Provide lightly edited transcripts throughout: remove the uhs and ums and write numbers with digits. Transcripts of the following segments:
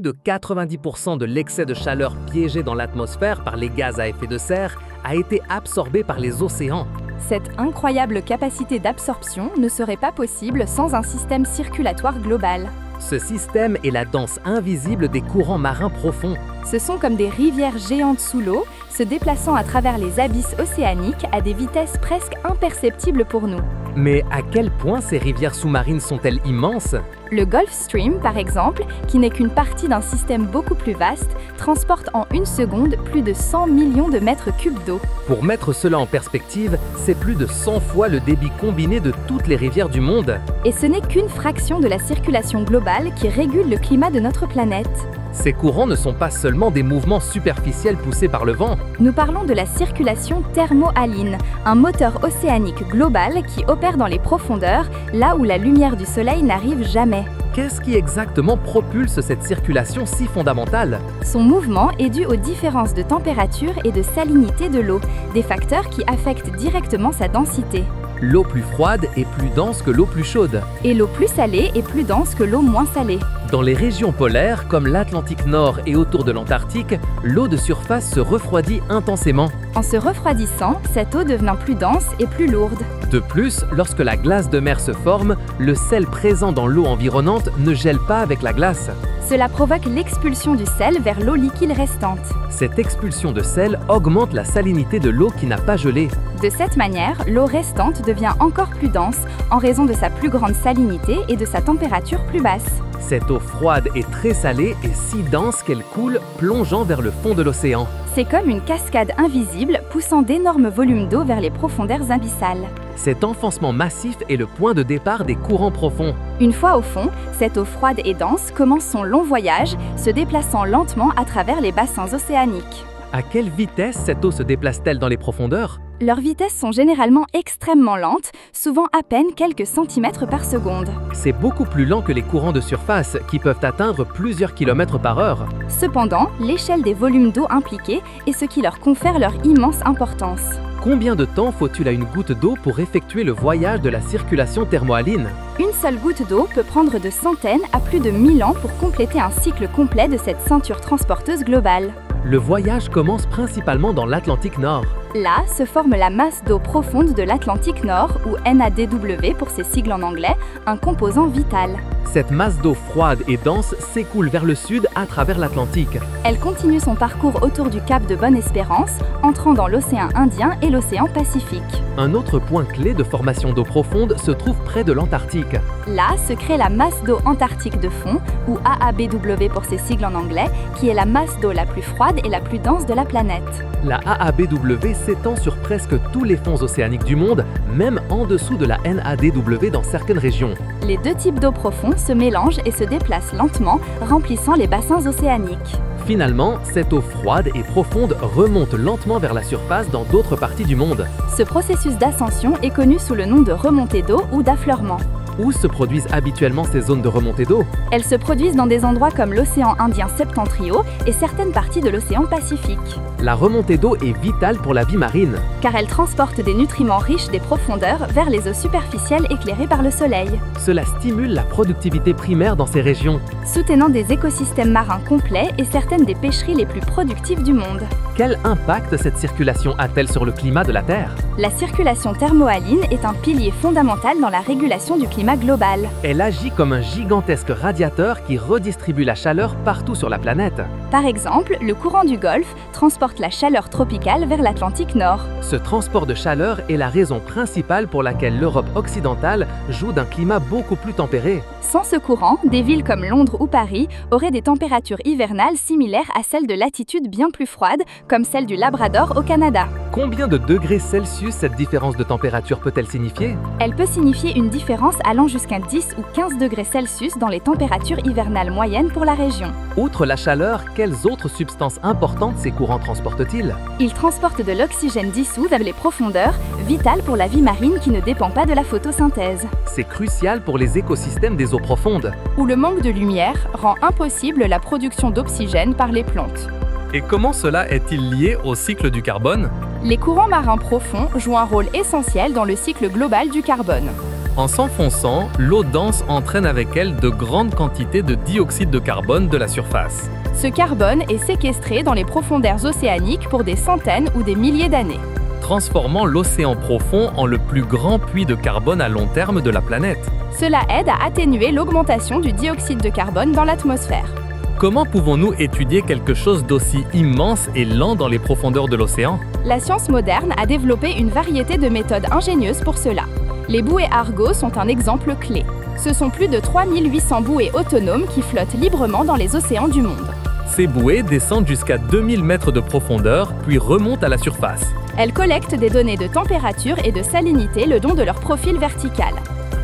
de 90% de l'excès de chaleur piégé dans l'atmosphère par les gaz à effet de serre a été absorbé par les océans. Cette incroyable capacité d'absorption ne serait pas possible sans un système circulatoire global. Ce système est la danse invisible des courants marins profonds. Ce sont comme des rivières géantes sous l'eau, se déplaçant à travers les abysses océaniques à des vitesses presque imperceptibles pour nous. Mais à quel point ces rivières sous-marines sont-elles immenses? Le Gulf Stream, par exemple, qui n'est qu'une partie d'un système beaucoup plus vaste, transporte en une seconde plus de 100 millions de mètres cubes d'eau. Pour mettre cela en perspective, c'est plus de 100 fois le débit combiné de toutes les rivières du monde. Et ce n'est qu'une fraction de la circulation globale qui régule le climat de notre planète. Ces courants ne sont pas seulement des mouvements superficiels poussés par le vent. Nous parlons de la circulation thermohaline, un moteur océanique global qui opère dans les profondeurs, là où la lumière du soleil n'arrive jamais. Qu'est-ce qui exactement propulse cette circulation si fondamentale? Son mouvement est dû aux différences de température et de salinité de l'eau, des facteurs qui affectent directement sa densité. L'eau plus froide est plus dense que l'eau plus chaude. Et l'eau plus salée est plus dense que l'eau moins salée. Dans les régions polaires, comme l'Atlantique Nord et autour de l'Antarctique, l'eau de surface se refroidit intensément. En se refroidissant, cette eau devient plus dense et plus lourde. De plus, lorsque la glace de mer se forme, le sel présent dans l'eau environnante ne gèle pas avec la glace. Cela provoque l'expulsion du sel vers l'eau liquide restante. Cette expulsion de sel augmente la salinité de l'eau qui n'a pas gelé. De cette manière, l'eau restante devient encore plus dense en raison de sa plus grande salinité et de sa température plus basse. Cette eau froide est très salée et si dense qu'elle coule, plongeant vers le fond de l'océan. C'est comme une cascade invisible poussant d'énormes volumes d'eau vers les profondeurs abyssales. Cet enfoncement massif est le point de départ des courants profonds. Une fois au fond, cette eau froide et dense commence son long voyage, se déplaçant lentement à travers les bassins océaniques. À quelle vitesse cette eau se déplace-t-elle dans les profondeurs? Leurs vitesses sont généralement extrêmement lentes, souvent à peine quelques centimètres par seconde. C'est beaucoup plus lent que les courants de surface, qui peuvent atteindre plusieurs kilomètres par heure. Cependant, l'échelle des volumes d'eau impliqués est ce qui leur confère leur immense importance. Combien de temps faut-il à une goutte d'eau pour effectuer le voyage de la circulation thermohaline? Une seule goutte d'eau peut prendre de centaines à plus de 1000 ans pour compléter un cycle complet de cette ceinture transporteuse globale. Le voyage commence principalement dans l'Atlantique Nord. Là se forme la masse d'eau profonde de l'Atlantique Nord, ou NADW pour ses sigles en anglais, un composant vital. Cette masse d'eau froide et dense s'écoule vers le sud à travers l'Atlantique. Elle continue son parcours autour du cap de Bonne-Espérance, entrant dans l'océan Indien et l'océan Pacifique. Un autre point clé de formation d'eau profonde se trouve près de l'Antarctique. Là se crée la masse d'eau antarctique de fond, ou AABW pour ses sigles en anglais, qui est la masse d'eau la plus froide et la plus dense de la planète. La AABW s'étend sur presque tous les fonds océaniques du monde, même en dessous de la NADW dans certaines régions. Les deux types d'eau profonde se mélangent et se déplacent lentement, remplissant les bassins océaniques. Finalement, cette eau froide et profonde remonte lentement vers la surface dans d'autres parties du monde. Ce processus d'ascension est connu sous le nom de remontée d'eau ou d'affleurement. Où se produisent habituellement ces zones de remontée d'eau? Elles se produisent dans des endroits comme l'océan Indien septentrion et certaines parties de l'océan Pacifique. La remontée d'eau est vitale pour la vie marine. Car elle transporte des nutriments riches des profondeurs vers les eaux superficielles éclairées par le soleil. Cela stimule la productivité primaire dans ces régions, soutenant des écosystèmes marins complets et certaines des pêcheries les plus productives du monde. Quel impact cette circulation a-t-elle sur le climat de la Terre? La circulation thermohaline est un pilier fondamental dans la régulation du climat global. Elle agit comme un gigantesque radiateur qui redistribue la chaleur partout sur la planète. Par exemple, le courant du Golfe transporte la chaleur tropicale vers l'Atlantique Nord. Ce transport de chaleur est la raison principale pour laquelle l'Europe occidentale joue d'un climat beaucoup plus tempéré. Sans ce courant, des villes comme Londres ou Paris auraient des températures hivernales similaires à celles de latitudes bien plus froides, comme celle du Labrador au Canada. Combien de degrés Celsius cette différence de température peut-elle signifier? Elle peut signifier une différence allant jusqu'à 10 ou 15 degrés Celsius dans les températures hivernales moyennes pour la région. Outre la chaleur, quelles autres substances importantes ces courants transportent-ils? Ils transportent de l'oxygène dissous vers les profondeurs, vital pour la vie marine qui ne dépend pas de la photosynthèse. C'est crucial pour les écosystèmes des eaux profondes, où le manque de lumière rend impossible la production d'oxygène par les plantes. Et comment cela est-il lié au cycle du carbone? Les courants marins profonds jouent un rôle essentiel dans le cycle global du carbone. En s'enfonçant, l'eau dense entraîne avec elle de grandes quantités de dioxyde de carbone de la surface. Ce carbone est séquestré dans les profondeurs océaniques pour des centaines ou des milliers d'années, Transformant l'océan profond en le plus grand puits de carbone à long terme de la planète. Cela aide à atténuer l'augmentation du dioxyde de carbone dans l'atmosphère. Comment pouvons-nous étudier quelque chose d'aussi immense et lent dans les profondeurs de l'océan? La science moderne a développé une variété de méthodes ingénieuses pour cela. Les bouées Argo sont un exemple clé. Ce sont plus de 3800 bouées autonomes qui flottent librement dans les océans du monde. Ces bouées descendent jusqu'à 2000 mètres de profondeur, puis remontent à la surface. Elles collectent des données de température et de salinité le long de leur profil vertical,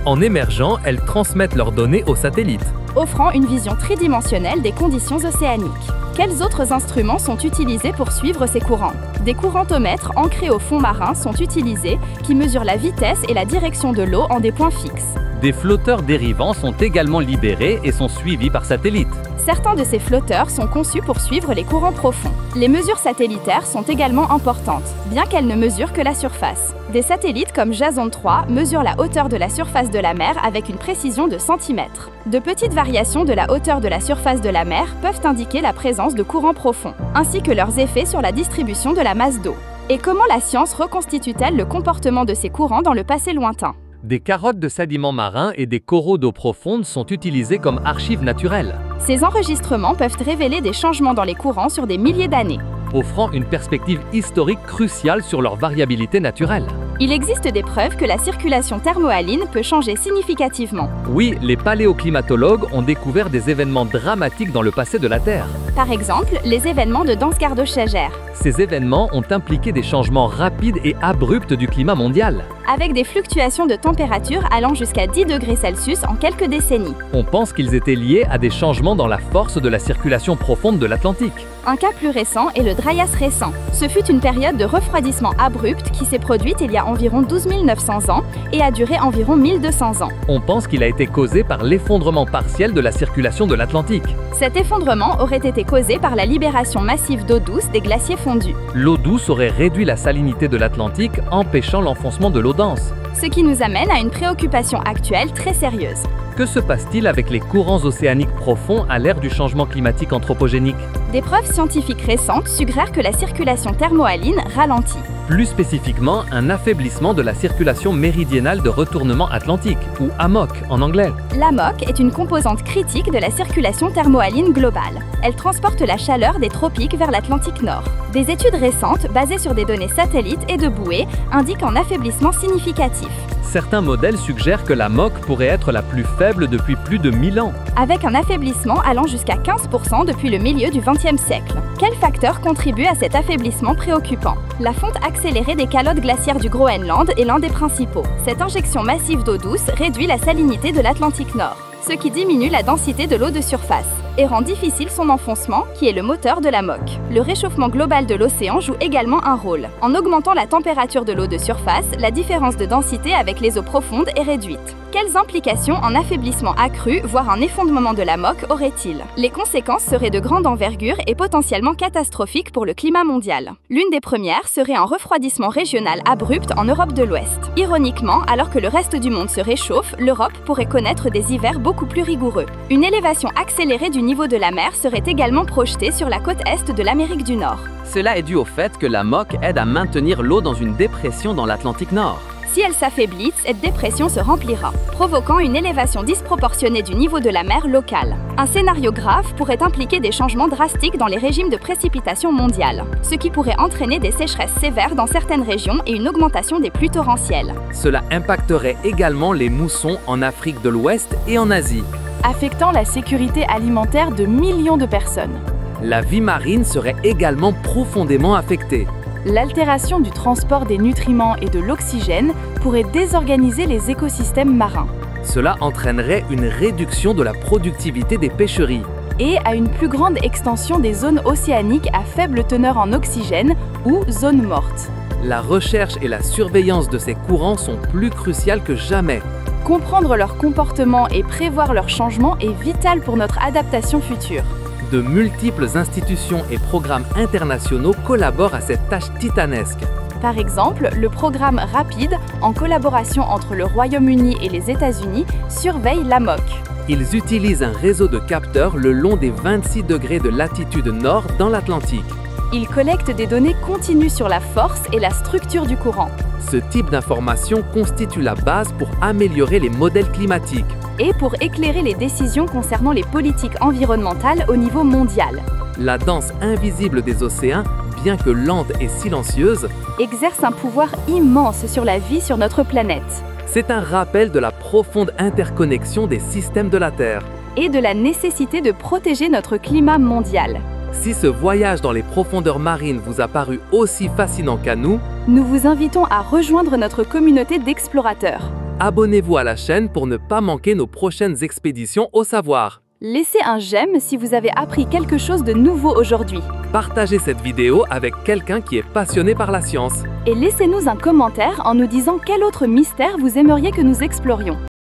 En émergeant, elles transmettent leurs données aux satellites. offrant une vision tridimensionnelle des conditions océaniques. Quels autres instruments sont utilisés pour suivre ces courants? Des courantomètres ancrés au fond marin sont utilisés, qui mesurent la vitesse et la direction de l'eau en des points fixes. Des flotteurs dérivants sont également libérés et sont suivis par satellite. Certains de ces flotteurs sont conçus pour suivre les courants profonds. Les mesures satellitaires sont également importantes, bien qu'elles ne mesurent que la surface. Des satellites comme Jason 3 mesurent la hauteur de la surface de la mer avec une précision de centimètres. De petites variations de la hauteur de la surface de la mer peuvent indiquer la présence de courants profonds, ainsi que leurs effets sur la distribution de la masse d'eau. Et comment la science reconstitue-t-elle le comportement de ces courants dans le passé lointain? Des carottes de sédiments marins et des coraux d'eau profonde sont utilisés comme archives naturelles, Ces enregistrements peuvent révéler des changements dans les courants sur des milliers d'années. offrant une perspective historique cruciale sur leur variabilité naturelle. Il existe des preuves que la circulation thermohaline peut changer significativement. Oui, les paléoclimatologues ont découvert des événements dramatiques dans le passé de la Terre. Par exemple, les événements de Dansgaard-Oeschger, Ces événements ont impliqué des changements rapides et abrupts du climat mondial. avec des fluctuations de température allant jusqu'à 10 degrés Celsius en quelques décennies. On pense qu'ils étaient liés à des changements dans la force de la circulation profonde de l'Atlantique. Un cas plus récent est le Dryas récent. Ce fut une période de refroidissement abrupt qui s'est produite il y a environ 12 900 ans et a duré environ 1200 ans. On pense qu'il a été causé par l'effondrement partiel de la circulation de l'Atlantique. Cet effondrement aurait été causé par la libération massive d'eau douce des glaciers fondus, L'eau douce aurait réduit la salinité de l'Atlantique, empêchant l'enfoncement de l'eau dense. ce qui nous amène à une préoccupation actuelle très sérieuse. Que se passe-t-il avec les courants océaniques profonds à l'ère du changement climatique anthropogénique? Des preuves scientifiques récentes suggèrent que la circulation thermohaline ralentit. Plus spécifiquement, un affaiblissement de la circulation méridionale de retournement atlantique, ou AMOC en anglais. L'AMOC est une composante critique de la circulation thermohaline globale. Elle transporte la chaleur des tropiques vers l'Atlantique Nord. Des études récentes, basées sur des données satellites et de bouées, indiquent un affaiblissement significatif. Certains modèles suggèrent que la MOC pourrait être la plus faible depuis plus de 1000 ans. Avec un affaiblissement allant jusqu'à 15% depuis le milieu du XXe siècle. Quels facteurs contribuent à cet affaiblissement préoccupant? La fonte accélérée des calottes glaciaires du Groenland est l'un des principaux. Cette injection massive d'eau douce réduit la salinité de l'Atlantique Nord, ce qui diminue la densité de l'eau de surface et rend difficile son enfoncement, qui est le moteur de la MOC. Le réchauffement global de l'océan joue également un rôle. En augmentant la température de l'eau de surface, la différence de densité avec les eaux profondes est réduite. Quelles implications un affaiblissement accru, voire un effondrement de la MOC aurait-il? Les conséquences seraient de grande envergure et potentiellement catastrophiques pour le climat mondial. L'une des premières serait un refroidissement régional abrupt en Europe de l'Ouest. Ironiquement, alors que le reste du monde se réchauffe, l'Europe pourrait connaître des hivers beaucoup plus rigoureux. Une élévation accélérée du niveau de la mer serait également projetée sur la côte est de l'Amérique du Nord. Cela est dû au fait que la MOC aide à maintenir l'eau dans une dépression dans l'Atlantique Nord. Si elle s'affaiblit, cette dépression se remplira, provoquant une élévation disproportionnée du niveau de la mer locale. Un scénario grave pourrait impliquer des changements drastiques dans les régimes de précipitation mondiales, ce qui pourrait entraîner des sécheresses sévères dans certaines régions et une augmentation des pluies torrentielles. Cela impacterait également les moussons en Afrique de l'Ouest et en Asie. Affectant la sécurité alimentaire de millions de personnes. La vie marine serait également profondément affectée. L'altération du transport des nutriments et de l'oxygène pourrait désorganiser les écosystèmes marins Cela entraînerait une réduction de la productivité des pêcheries. et à une plus grande extension des zones océaniques à faible teneur en oxygène ou zones mortes. La recherche et la surveillance de ces courants sont plus cruciales que jamais. Comprendre leur comportement et prévoir leurs changements est vital pour notre adaptation future. De multiples institutions et programmes internationaux collaborent à cette tâche titanesque. Par exemple, le programme RAPID, en collaboration entre le Royaume-Uni et les États-Unis, surveille la moque. Ils utilisent un réseau de capteurs le long des 26 degrés de latitude nord dans l'Atlantique. Ils collectent des données continues sur la force et la structure du courant. Ce type d'information constitue la base pour améliorer les modèles climatiques. Et pour éclairer les décisions concernant les politiques environnementales au niveau mondial. La danse invisible des océans, bien que lente et silencieuse, exerce un pouvoir immense sur la vie sur notre planète. C'est un rappel de la profonde interconnexion des systèmes de la Terre. Et de la nécessité de protéger notre climat mondial. Si ce voyage dans les profondeurs marines vous a paru aussi fascinant qu'à nous, nous vous invitons à rejoindre notre communauté d'explorateurs. Abonnez-vous à la chaîne pour ne pas manquer nos prochaines expéditions au savoir. Laissez un j'aime si vous avez appris quelque chose de nouveau aujourd'hui. Partagez cette vidéo avec quelqu'un qui est passionné par la science. Et laissez-nous un commentaire en nous disant quel autre mystère vous aimeriez que nous explorions.